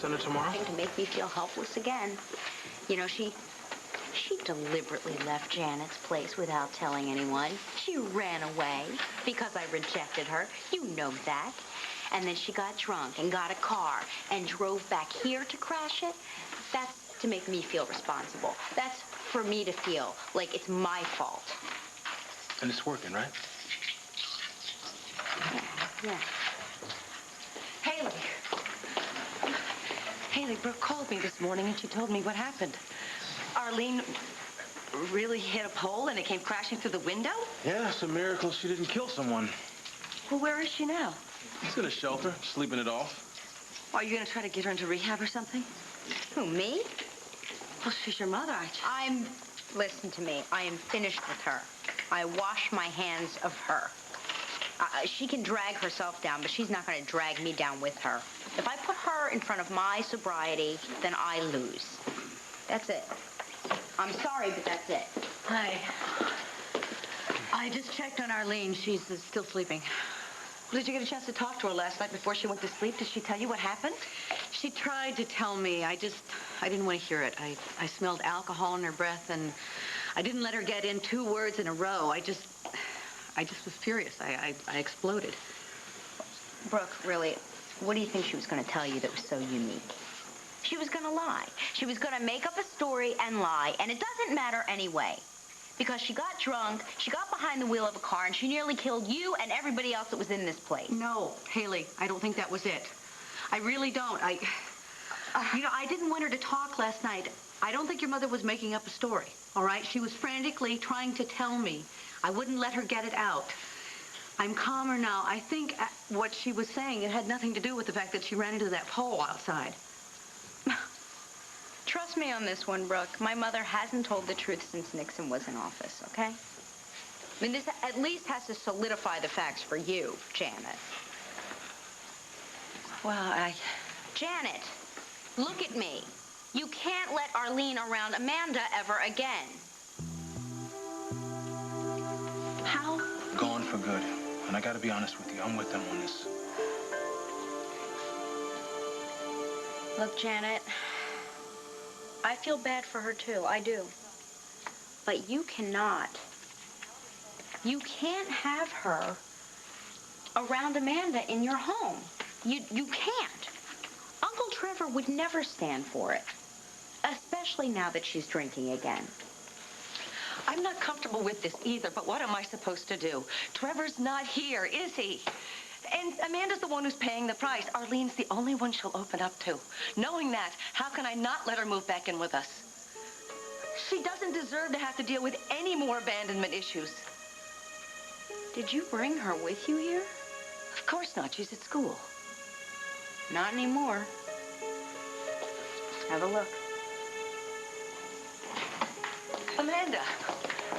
send her tomorrow? To make me feel helpless again. You know, she deliberately left Janet's place without telling anyone. She ran away because I rejected her. You know that. And then she got drunk and got a car and drove back here to crash it. That's to make me feel responsible. That's for me to feel like it's my fault. And it's working, right? Yeah. Haley, Brooke called me this morning and she told me what happened. Arlene really hit a pole and it came crashing through the window? Yeah, it's a miracle she didn't kill someone. Well, where is she now? She's in a shelter, sleeping it off. Are you going to try to get her into rehab or something? Who, me? Well, she's your mother. Listen to me. I am finished with her. I wash my hands of her. She can drag herself down, but she's not going to drag me down with her. If I put her in front of my sobriety, then I lose. That's it. I'm sorry, but that's it. Hi. I just checked on Arlene. She's still sleeping. Did you get a chance to talk to her last night before she went to sleep? Did she tell you what happened? She tried to tell me. I didn't want to hear it. I smelled alcohol in her breath, and I didn't let her get in 2 words in a row. I just was furious. I exploded. Brooke, really, what do you think she was going to tell you that was so unique? She was going to lie. She was going to make up a story and lie, and it doesn't matter anyway. Because she got drunk, she got behind the wheel of a car, and she nearly killed you and everybody else that was in this place. No, Haley, I don't think that was it. I really don't. You know, I didn't want her to talk last night. I don't think your mother was making up a story, all right? She was frantically trying to tell me. I wouldn't let her get it out. I'm calmer now. I think what she was saying, it had nothing to do with the fact that she ran into that pole outside. Trust me on this one, Brooke. My mother hasn't told the truth since Nixon was in office, okay? I mean, this at least has to solidify the facts for you, Janet. Well, Janet, look at me. You can't let Arlene around Amanda ever again. How? Gone for good. And I gotta be honest with you, I'm with them on this. Look, Janet, I feel bad for her too, I do. But you can't have her around Amanda in your home. You can't. Uncle Trevor would never stand for it, especially now that she's drinking again. I'm not comfortable with this either, but what am I supposed to do? Trevor's not here, is he? And Amanda's the one who's paying the price. Arlene's the only one she'll open up to. Knowing that, how can I not let her move back in with us? She doesn't deserve to have to deal with any more abandonment issues. Did you bring her with you here? Of course not. She's at school. Not anymore. Have a look. Amanda,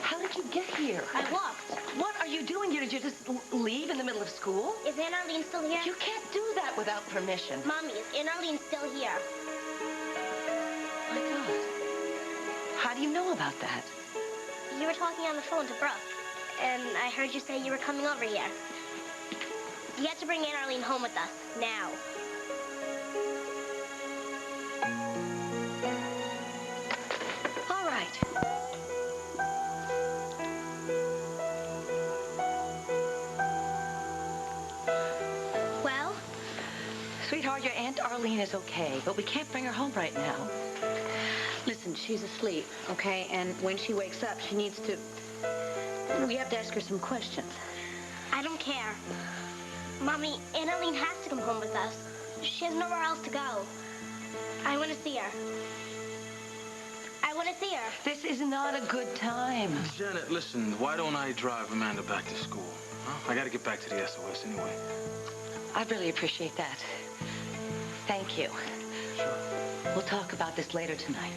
how did you get here? I walked. What are you doing here? Did you just leave in the middle of school? Is Aunt Arlene still here? You can't do that without permission. Mommy, is Aunt Arlene still here? My God. How do you know about that? You were talking on the phone to Brooke, and I heard you say you were coming over here. You have to bring Aunt Arlene home with us, now. All right. Well? Sweetheart, your Aunt Arlene is okay, but we can't bring her home right now. Listen, she's asleep, okay? And when she wakes up, she needs to... We have to ask her some questions. I don't care. Mommy, Aunt Arlene has to come home with us. She has nowhere else to go. I want to see her. I want to see her. This is not a good time. Janet, listen, why don't I drive Amanda back to school? Huh? I gotta get back to the SOS anyway. I really appreciate that. Thank you. Sure. We'll talk about this later tonight.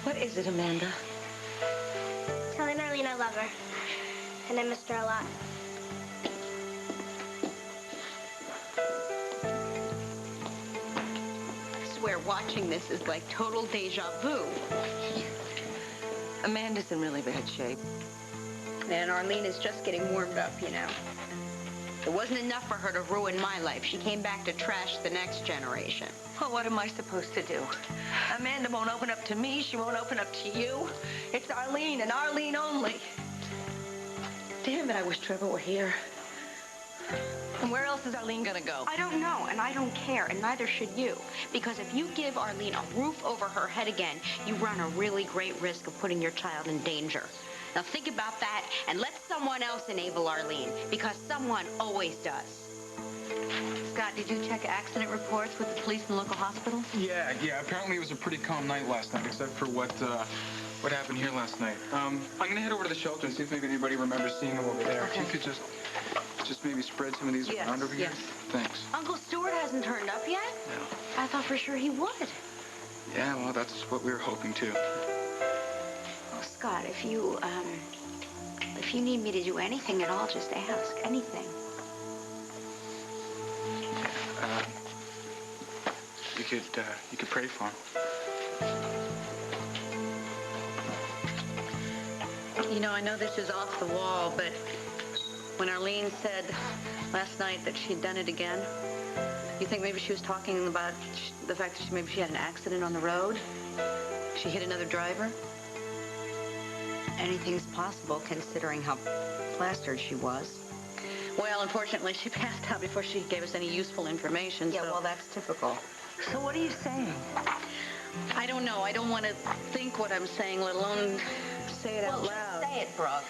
What is it, Amanda? Tell Aunt Arlene I love her. And I missed her a lot. I swear watching this is like total deja vu. Amanda's in really bad shape. And Arlene is just getting warmed up, you know. It wasn't enough for her to ruin my life. She came back to trash the next generation. Well, what am I supposed to do? Amanda won't open up to me. She won't open up to you. It's Arlene and Arlene only. Damn it, I wish Trevor were here. And where else is Arlene gonna go? I don't know, and I don't care, and neither should you. Because if you give Arlene a roof over her head again, you run a really great risk of putting your child in danger. Now think about that, and let someone else enable Arlene, because someone always does. Scott, did you check accident reports with the police and local hospital? Yeah. Apparently it was a pretty calm night last night, except for what happened here last night. I'm gonna head over to the shelter and see if maybe anybody remembers seeing him over there. Okay. If you could just maybe spread some of these around over here. Thanks. Uncle Stewart hasn't turned up yet? No. I thought for sure he would. Yeah, well, that's what we were hoping to. Well, Scott, if you need me to do anything at all, just ask. Anything. You could pray for him. You know, I know this is off the wall, but when Arlene said last night that she'd done it again, you think maybe she was talking about the fact that maybe she had an accident on the road? She hit another driver? Anything's possible, considering how plastered she was. Well, unfortunately, she passed out before she gave us any useful information. Yeah, so well, that's typical. So what are you saying? I don't know. I don't want to think what I'm saying, let alone say it out loud. Say it, Brooke.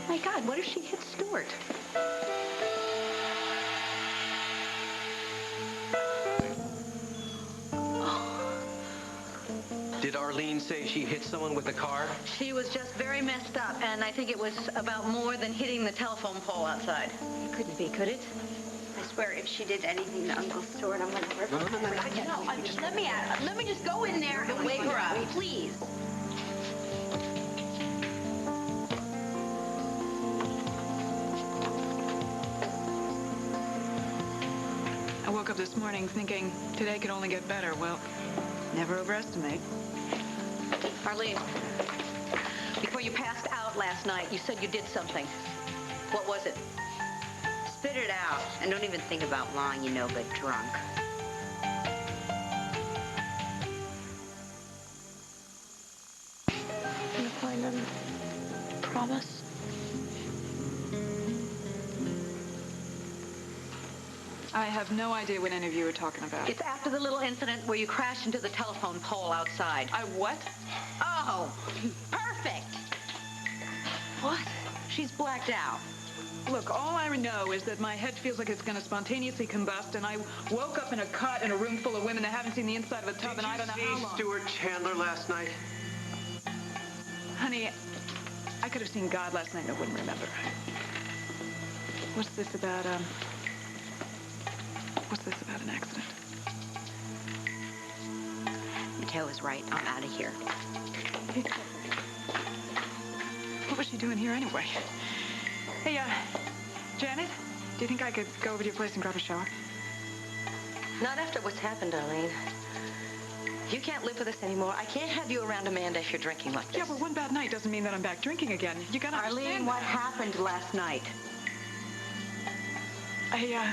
My God, what if she hit Stewart? Did Arlene say she hit someone with a car? She was just very messed up, and I think it was about more than hitting the telephone pole outside. It couldn't be, could it? I swear, if she did anything to Uncle Stewart, I'm gonna rip her. No, let me just go in there and wake her up, please. I woke up this morning thinking today could only get better. Well, never overestimate. Arlene, before you passed out last night, you said you did something. What was it? Spit it out, and don't even think about lying, you no good drunk. Can you find them? Promise? I have no idea what any of you are talking about. It's after the little incident where you crashed into the telephone pole outside. I what? Oh, perfect. What? She's blacked out. Look, all I know is that my head feels like it's going to spontaneously combust, and I woke up in a cot in a room full of women that haven't seen the inside of a tub, and I don't know how long. Did you see Stewart Chandler last night? Honey, I could have seen God last night and I wouldn't remember. What's this about an accident? Mateo is right. I'm out of here. What was she doing here anyway? Hey, Janet, do you think I could go over to your place and grab a shower? Not after what's happened, Arlene. You can't live with us anymore. I can't have you around Amanda if you're drinking like this. Yeah, but one bad night doesn't mean that I'm back drinking again. You gotta Arlene, understand what that. happened last night? I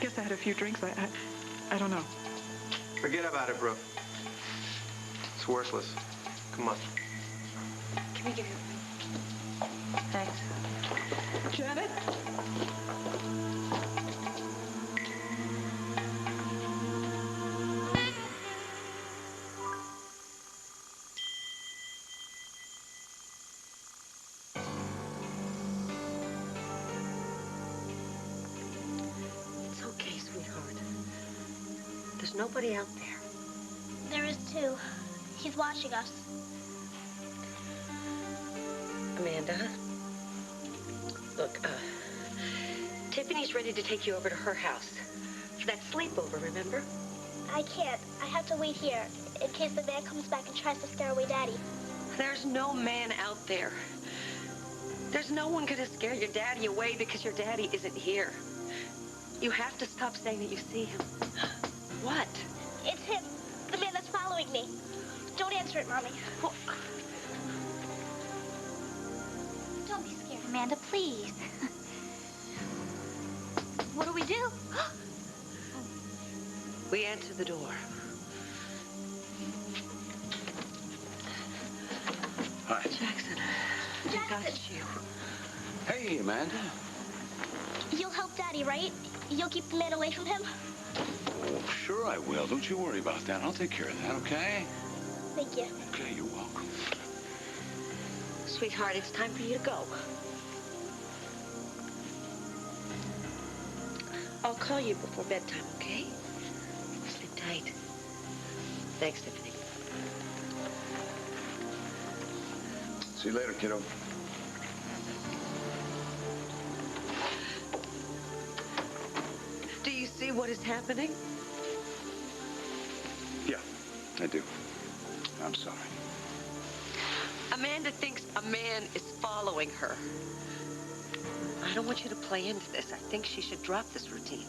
guess I had a few drinks. I don't know. Forget about it, Brooke. It's worthless. Come on. Can we give you... Thanks. Janet? It's okay, sweetheart. There's nobody out there. There is too. He's watching us. Amanda? Look, Tiffany's ready to take you over to her house. For that sleepover, remember? I can't. I have to wait here in case the man comes back and tries to scare away Daddy. There's no man out there. There's no one gonna scare your daddy away because your daddy isn't here. You have to stop saying that you see him. What? It's him, the man that's following me. Don't answer it, Mommy. Well, Don't be scared, Amanda, please. What do we do? We answer the door. Hi. Jackson, thank God it's you. Hey, Amanda. You'll help Daddy, right? You'll keep the man away from him? Oh, sure I will. Don't you worry about that. I'll take care of that, okay? Thank you. Okay, you're welcome. Sweetheart, it's time for you to go. I'll call you before bedtime, okay? Sleep tight. Thanks, Tiffany. See you later, kiddo. Do you see what is happening? Yeah, I do. I'm sorry. Amanda thinks a man is following her. I don't want you to play into this. I think she should drop this routine.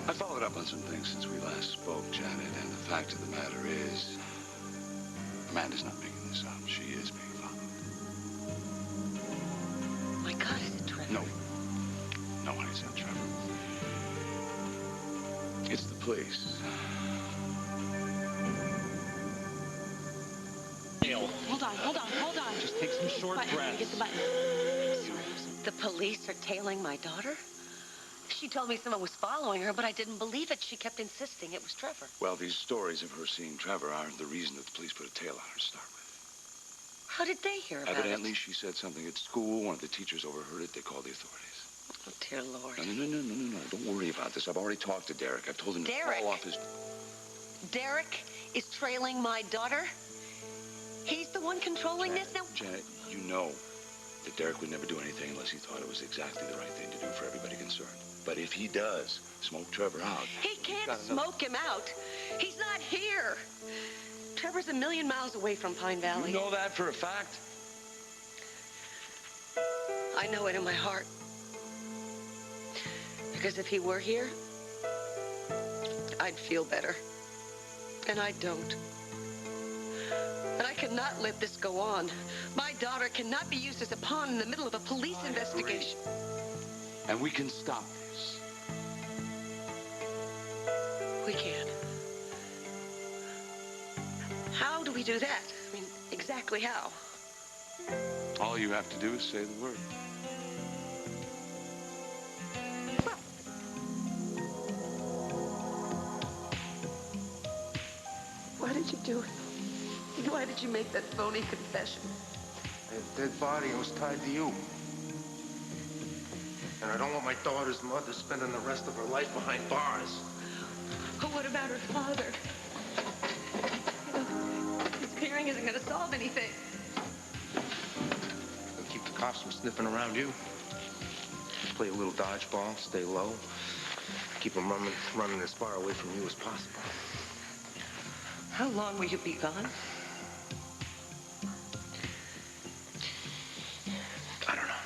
I followed up on some things since we last spoke, Janet, and the fact of the matter is, Amanda's not making this up. She is being followed. My God, is it Trevor? No. No, honey, it's not Trevor. It's the police. Hold on. Just take some short breaths. Get the button. The police are tailing my daughter? She told me someone was following her, but I didn't believe it. She kept insisting it was Trevor. Well, these stories of her seeing Trevor aren't the reason that the police put a tail on her to start with. How did they hear about Evidently, it? she said something at school. One of the teachers overheard it. They called the authorities. Oh, dear Lord. No. Don't worry about this. I've already talked to Derek. I've told him to Derek? fall off his... Derek is trailing my daughter? He's the one controlling this now? Janet, you know that Derek would never do anything unless he thought it was exactly the right thing to do for everybody concerned. But if he does smoke Trevor out... He can't smoke him out. He's not here. Trevor's a million miles away from Pine Valley. You know that for a fact? I know it in my heart. Because if he were here, I'd feel better. And I don't. And I cannot let this go on. My daughter cannot be used as a pawn in the middle of a police investigation. And we can stop this. We can. How do we do that? I mean, exactly how? All you have to do is say the word. Why did you do it? Why did you make that phony confession? That dead body was tied to you. And I don't want my daughter's mother spending the rest of her life behind bars. Oh, what about her father? You know, his hearing isn't going to solve anything. It'll keep the cops from sniffing around you. Play a little dodgeball, stay low. Keep them running as far away from you as possible. How long will you be gone? I don't know.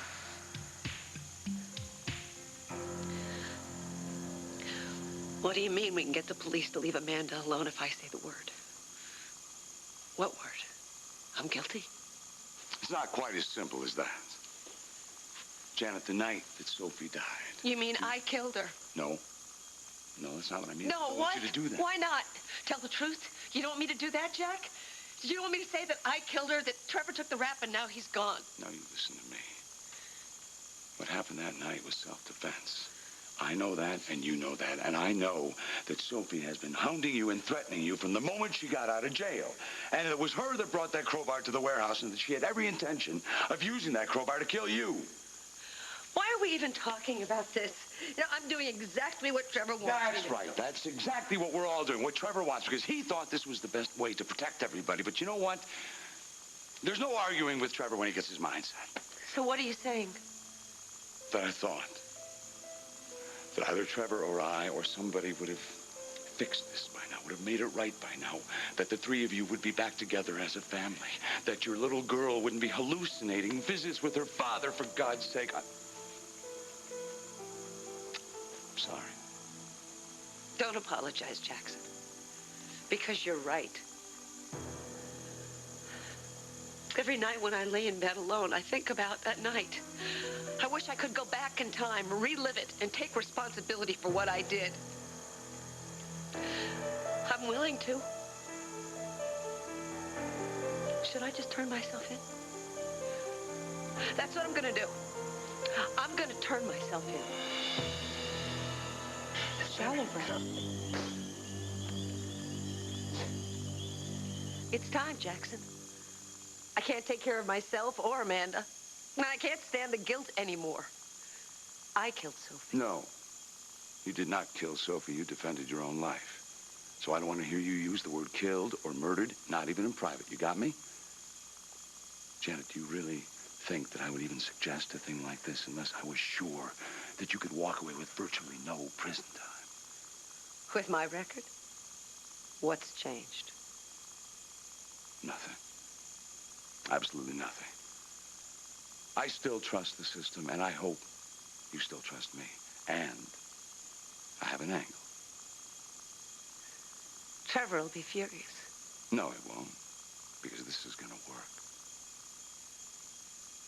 What do you mean we can get the police to leave Amanda alone if I say the word? What word? I'm guilty? It's not quite as simple as that. Janet, the night that Sophie died... You mean I killed her? No. No, that's not what I mean. No, I don't what? want you to do that. Why not? Tell the truth? You don't want me to do that, Jack? You don't want me to say that I killed her, that Trevor took the rap and now he's gone? Now you listen to me. What happened that night was self-defense. I know that, and you know that, and I know that Sophie has been hounding you and threatening you from the moment she got out of jail. And it was her that brought that crowbar to the warehouse, and that she had every intention of using that crowbar to kill you. Why are we even talking about this? You know, I'm doing exactly what Trevor wants me That's to do. right. That's exactly what we're all doing, what Trevor wants, because he thought this was the best way to protect everybody. But you know what? There's no arguing with Trevor when he gets his mind set. So what are you saying? That I thought that either Trevor or I or somebody would have fixed this by now, would have made it right by now, that the three of you would be back together as a family, that your little girl wouldn't be hallucinating visits with her father, for God's sake. I'm sorry. Don't apologize, Jackson. Because you're right. Every night when I lay in bed alone, I think about that night. I wish I could go back in time, relive it, and take responsibility for what I did. I'm willing to. Should I just turn myself in? That's what I'm gonna do. I'm gonna turn myself in. Shallow breath. It's time, Jackson. I can't take care of myself or Amanda. And I can't stand the guilt anymore. I killed Sophie. No. You did not kill Sophie. You defended your own life. So I don't want to hear you use the word killed or murdered, not even in private. You got me? Janet, do you really think that I would even suggest a thing like this unless I was sure that you could walk away with virtually no prison time? With my record? What's changed? Nothing. Absolutely nothing. I still trust the system, and I hope you still trust me. And I have an angle. Trevor will be furious. No, it won't, because this is gonna work.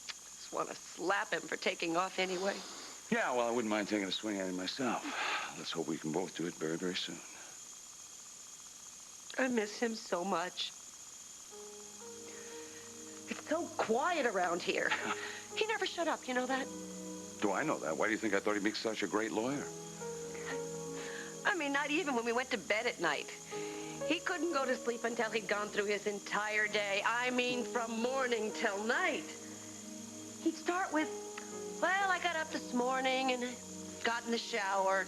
Just want to slap him for taking off anyway. Yeah, well, I wouldn't mind taking a swing at him myself. Let's hope we can both do it very, very soon. I miss him so much. It's so quiet around here. He never shut up, you know that? Do I know that? Why do you think I thought he'd make such a great lawyer? I mean, not even when we went to bed at night. He couldn't go to sleep until he'd gone through his entire day. I mean, from morning till night. He'd start with, well, I got up this morning and got in the shower,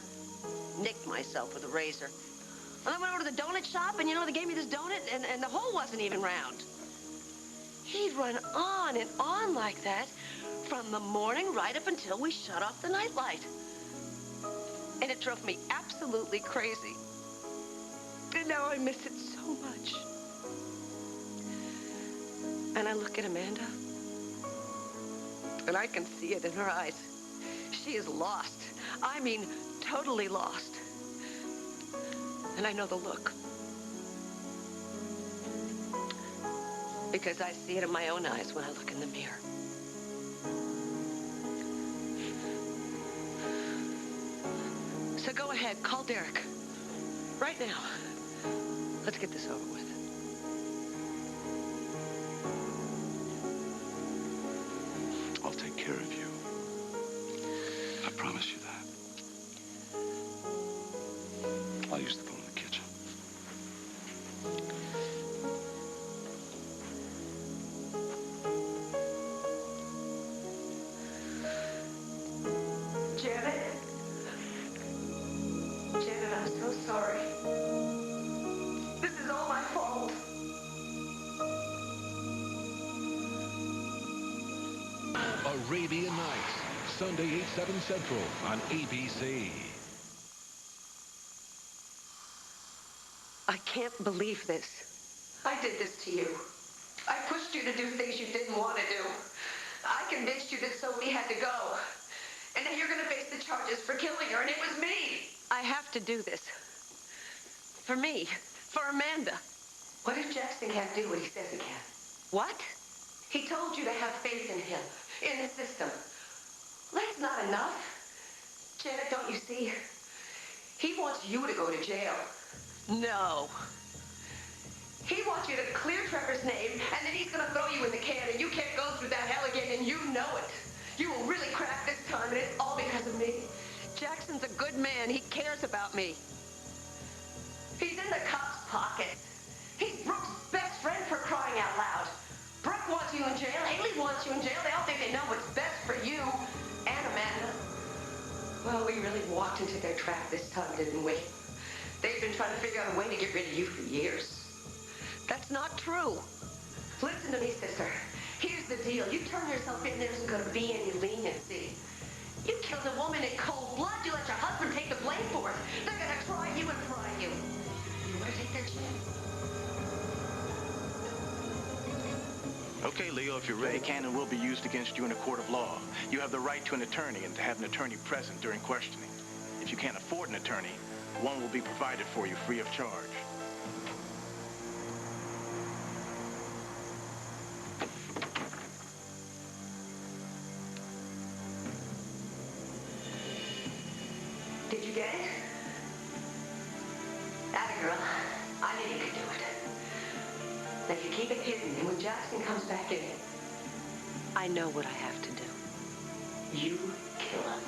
nicked myself with a razor. And then went over to the donut shop, and you know, they gave me this donut, and the hole wasn't even round. He'd run on and on like that from the morning right up until we shut off the nightlight. And it drove me absolutely crazy. And now I miss it so much. And I look at Amanda, and I can see it in her eyes. She is lost. I mean, totally lost. And I know the look. Because I see it in my own eyes when I look in the mirror. So go ahead, call Derek. Right now. Let's get this over with. I'll take care of you. I promise you that. I'll use the phone in the kitchen. Janet, I'm so sorry. This is all my fault. Arabian Nights, Sunday 8/7 Central on ABC. I can't believe this. I did this to you. I pushed you to do things you didn't want to do. I convinced you that Sophie had to go. And now you're going to face the charges for killing her, and it was me. I have to do this. For me. For Amanda. What if Jackson can't do what he says he can? What? He told you to have faith in him, in the system. That's not enough. Janet, don't you see? He wants you to go to jail. No. He wants you to clear Trevor's name, and then he's going to throw you in the can, and you can't go through that hell again, and you know it. You will really crack this time, and it's all because of me. Jackson's a good man. He cares about me. He's in the cop's pocket. He's Brooke's best friend, for crying out loud. Brooke wants you in jail. Haley wants you in jail. They all think they know what's best for you and Amanda. Well, we really walked into their trap this time, didn't we? They've been trying to figure out a way to get rid of you for years. That's not true. Listen to me, sister. Here's the deal. You turn yourself in, there isn't going to be any leniency. You killed a woman in cold blood. You let your husband take the blame for it. They're going to try you and fry you. You want to take their chance? Okay, Leo, if you're ready, can and will be used against you in a court of law. You have the right to an attorney and to have an attorney present during questioning. If you can't afford an attorney, one will be provided for you free of charge. girl. I knew you could do it. Now you keep it hidden, and when Jackson comes back in, I know what I have to do. You kill him.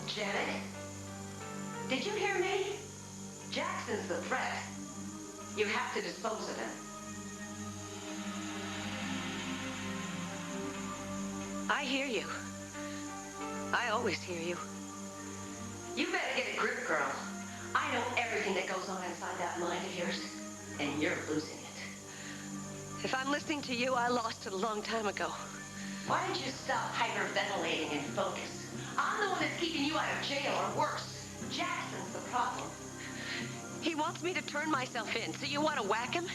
Janet? Did you hear me? Jackson's the threat. You have to dispose of him. I hear you. I always hear you. You better get a grip, girl. I know everything that goes on inside that mind of yours, and you're losing it. If I'm listening to you, I lost it a long time ago. Why don't you stop hyperventilating and focus? I'm the one that's keeping you out of jail, or worse. Jackson's the problem. He wants me to turn myself in, so you want to whack him?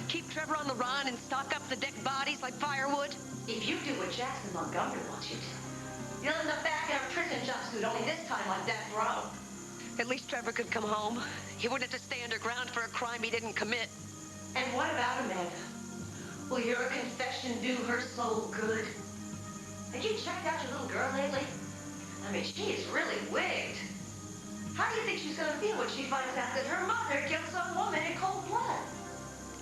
Keep Trevor on the run and stock up the dead bodies like firewood? If you do what Jackson Montgomery wants you to, you'll end up back in a prison jumpsuit, only this time on death row. At least Trevor could come home. He wouldn't have to stay underground for a crime he didn't commit. And what about Amanda? Will your confession do her soul good? Have you checked out your little girl lately? I mean, she is really wigged. How do you think she's going to feel when she finds out that her mother killed some woman in cold blood?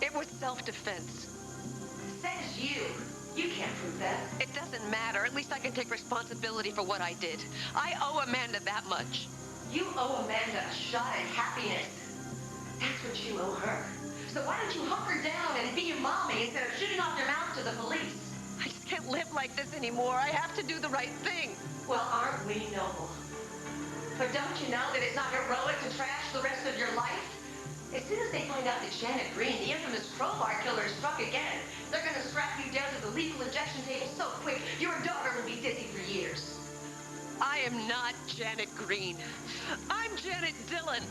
It was self-defense. Says you. You can't prove that. It doesn't matter. At least I can take responsibility for what I did. I owe Amanda that much. You owe Amanda a shot at happiness. That's what you owe her. So why don't you hunker down and be your mommy instead of shooting off your mouth to the police? I just can't live like this anymore. I have to do the right thing. Well, aren't we noble? But don't you know that it's not heroic to trash the rest of your life? As soon as they find out that Janet Green, the infamous crowbar killer, is struck again, they're going to strap you down to the lethal injection table so quick, your daughter will be dizzy for years. I am not Janet Green. I'm Janet Dillon.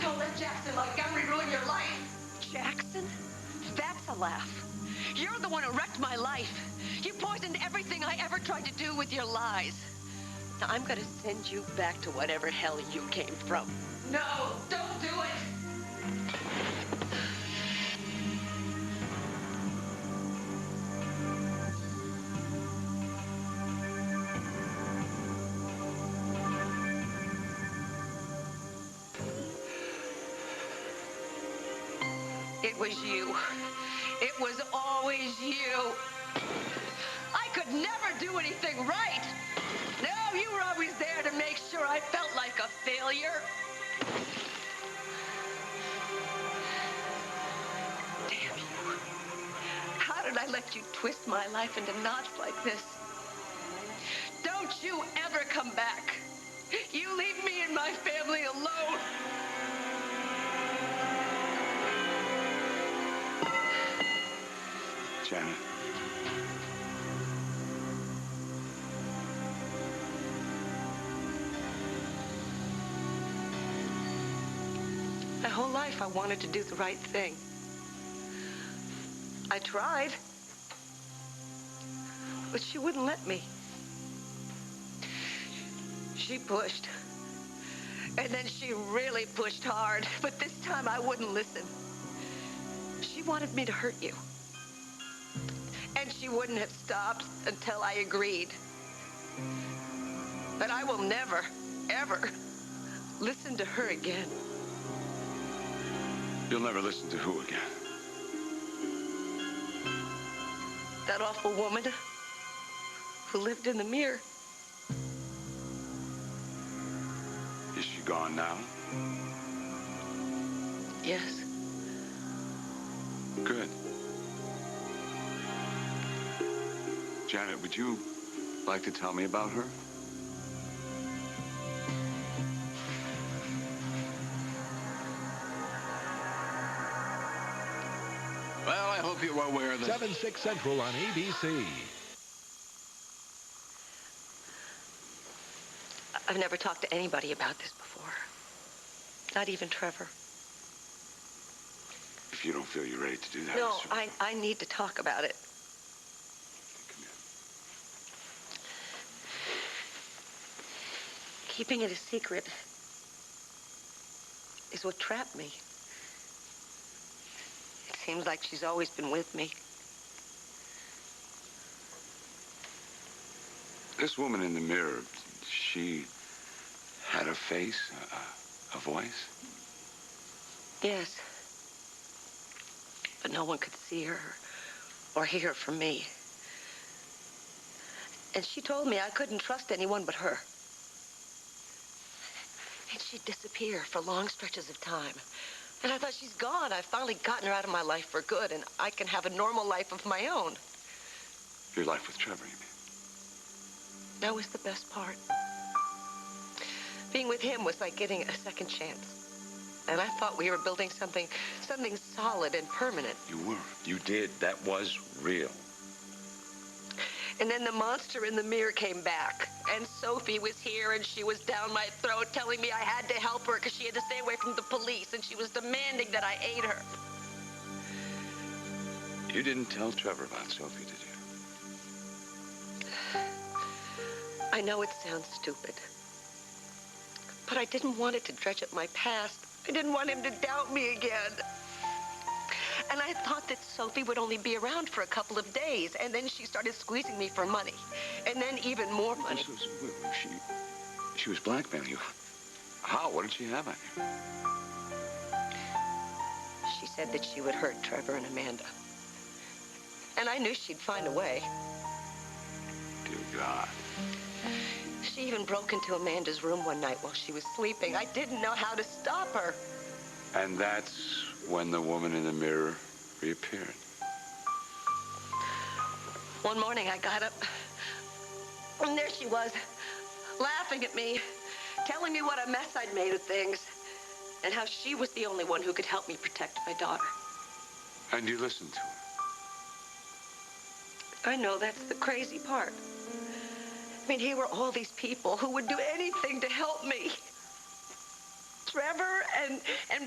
Don't let Jackson Montgomery ruin your life. Jackson? That's a laugh. You're the one who wrecked my life. You poisoned everything I ever tried to do with your lies. Now, I'm going to send you back to whatever hell you came from. No, don't do it. It was you. It was always you. I could never do anything right. No, you were always there to make sure I felt like a failure. Damn you. How did I let you twist my life into knots like this? Don't you ever come back. You leave me and my family alone. Janet. My whole life, I wanted to do the right thing. I tried, but she wouldn't let me. She pushed, and then she really pushed hard, but this time I wouldn't listen. She wanted me to hurt you, and she wouldn't have stopped until I agreed. But I will never, ever listen to her again. You'll never listen to who again? That awful woman who lived in the mirror. Is she gone now? Yes. Good. Janet, would you like to tell me about her? Well, I hope you're aware that... 7/6 Central on ABC. I've never talked to anybody about this before. Not even Trevor. If you don't feel you're ready to do that... No, I need to talk about it. Come here. Keeping it a secret is what trapped me. It seems like she's always been with me, This woman in the mirror, she had a face, a voice? Yes. But no one could see her or hear from me. And she told me I couldn't trust anyone but her. And she'd disappear for long stretches of time. And I thought, she's gone. I've finally gotten her out of my life for good, and I can have a normal life of my own. Your life with Trevor, you mean? That was the best part. Being with him was like getting a second chance. And I thought we were building something solid and permanent. You were. You did. That was real. And then the monster in the mirror came back. And Sophie was here, and she was down my throat telling me I had to help her because she had to stay away from the police, and she was demanding that I aid her. You didn't tell Trevor about Sophie, did you? I know it sounds stupid. But I didn't want it to dredge up my past. I didn't want him to doubt me again. And I thought that Sophie would only be around for a couple of days, and then she started squeezing me for money. And then even more money. She was blackmailing you. How? What did she have on you? She said that she would hurt Trevor and Amanda. And I knew she'd find a way. Dear God. She even broke into Amanda's room one night while she was sleeping. I didn't know how to stop her. And that's when the woman in the mirror reappeared. One morning I got up, and there she was, laughing at me, telling me what a mess I'd made of things, and how she was the only one who could help me protect my daughter. And you listened to her? I know, that's the crazy part. I mean, here were all these people who would do anything to help me. Trevor and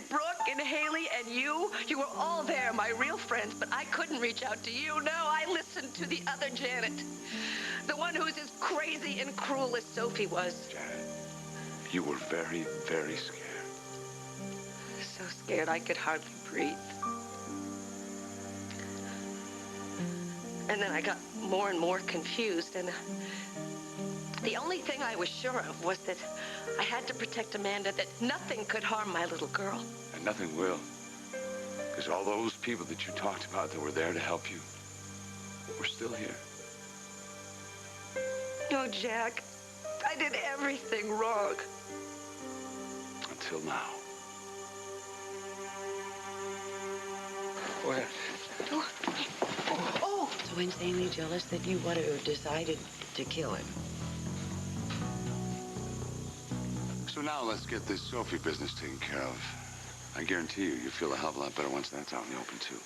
Brooke and Haley and you were all there, my real friends, but I couldn't reach out to you. No, I listened to the other Janet, the one who's as crazy and cruel as Sophie was. Janet, you were very, very scared. So scared I could hardly breathe. And then I got more and more confused, and the only thing I was sure of was that I had to protect Amanda, that nothing could harm my little girl. And nothing will. Because all those people that you talked about that were there to help you, we're still here. No, Jack. I did everything wrong. Until now. Go ahead. Oh! So insanely jealous that you would have decided to kill him. So now let's get this Sophie business taken care of. I guarantee you, you'll feel a hell of a lot better once that's out in the open, too.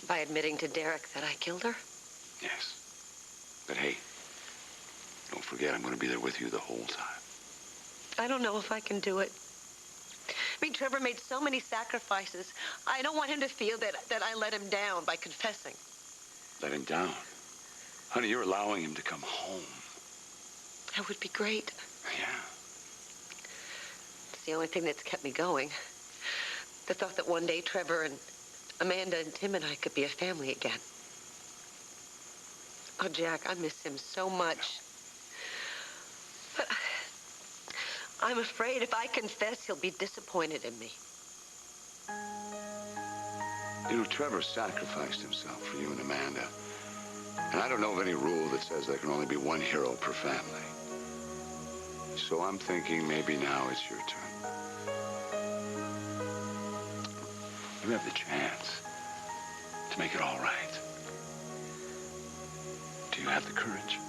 By admitting to Derek that I killed her? Yes. But hey, don't forget I'm going to be there with you the whole time. I don't know if I can do it. I mean, Trevor made so many sacrifices. I don't want him to feel that I let him down by confessing. Let him down? Honey, you're allowing him to come home. That would be great. Yeah. It's the only thing that's kept me going. The thought that one day Trevor and Amanda and Tim and I could be a family again. Oh, Jack, I miss him so much. But I'm afraid if I confess, he'll be disappointed in me. You know, Trevor sacrificed himself for you and Amanda. And I don't know of any rule that says there can only be one hero per family. So I'm thinking maybe now it's your turn. You have the chance to make it all right. Do you have the courage?